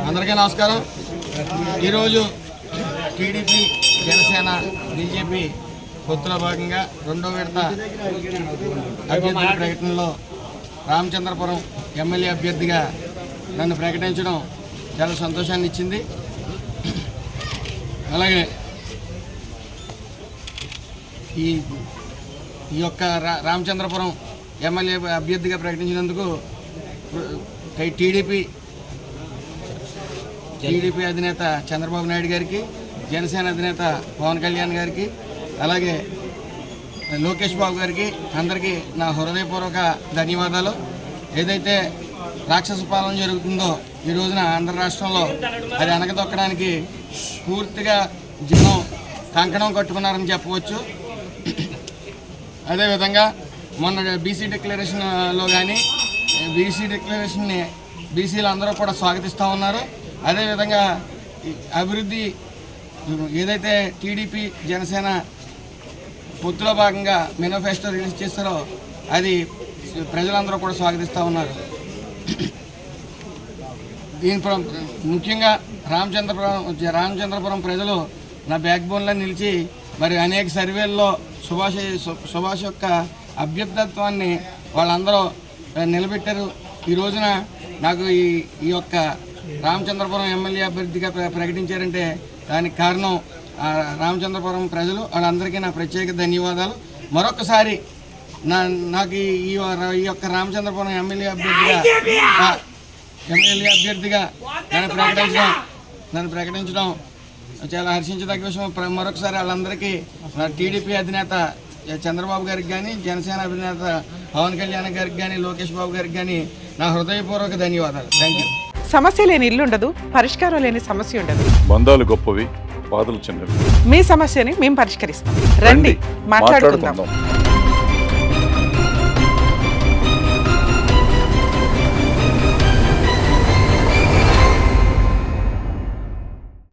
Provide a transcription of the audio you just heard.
అందరికీ నమస్కారం. ఈరోజు టీడీపీ, జనసేన, బీజేపీ పొత్తులో భాగంగా రెండో విడత అభ్యర్థుల ప్రకటనలో రామచంద్రపురం ఎమ్మెల్యే అభ్యర్థిగా నన్ను ప్రకటించడం చాలా సంతోషాన్ని ఇచ్చింది. అలాగే ఈ యొక్క రామచంద్రపురం ఎమ్మెల్యే అభ్యర్థిగా ప్రకటించినందుకు టీడీపీ అధినేత చంద్రబాబు నాయుడు గారికి, జనసేన అధినేత పవన్ కళ్యాణ్ గారికి, అలాగే లోకేష్ బాబు గారికి అందరికీ నా హృదయపూర్వక ధన్యవాదాలు. ఏదైతే రాక్షస పాలన జరుగుతుందో ఈ రోజున ఆంధ్ర రాష్ట్రంలో అది అనగదొక్కడానికి పూర్తిగా జనం కంకణం కట్టుకున్నారని చెప్పవచ్చు. అదేవిధంగా మొన్న బీసీ డిక్లరేషన్లో కానీ బీసీ డిక్లరేషన్ని బీసీలు అందరూ కూడా స్వాగతిస్తూ ఉన్నారు. అదేవిధంగా అభివృద్ధి ఏదైతే టీడీపీ, జనసేన పొత్తులో భాగంగా మేనిఫెస్టో రిలీజ్ చేస్తారో అది ప్రజలందరూ కూడా స్వాగతిస్తూ ఉన్నారు. దీని ముఖ్యంగా రామచంద్రపురం ప్రజలు నా బ్యాక్ బోన్లో నిలిచి మరి అనేక సర్వేల్లో సుభాష్ యొక్క అభ్యర్థత్వాన్ని వాళ్ళందరూ నిలబెట్టారు. ఈ రోజున నాకు ఈ యొక్క రామచంద్రపురం ఎమ్మెల్యే అభ్యర్థిగా ప్రకటించారంటే దానికి కారణం రామచంద్రపురం ప్రజలు, వాళ్ళందరికీ నా ప్రత్యేక ధన్యవాదాలు. మరొకసారి నాకు ఈ యొక్క రామచంద్రపురం ఎమ్మెల్యే అభ్యర్థిగా నన్ను ప్రకటించడం చాలా హర్షించదగ్గ విషయం. మరొకసారి వాళ్ళందరికీ టీడీపీ అధినేత చంద్రబాబు గారికి కానీ, జనసేన అధినేత పవన్ కళ్యాణ్ గారికి కానీ, లోకేష్ బాబు గారికి కానీ నా హృదయపూర్వక ధన్యవాదాలు. Thank you. సమస్య లేని ఇల్లు ఉండదు, పరిష్కారం లేని సమస్య ఉండదు. బంధాలు గొప్పవి, బాధలు చిన్నవి. మీ సమస్యని మేము పరిష్కరిస్తాం. రండి, మాట్లాడుకుందాం.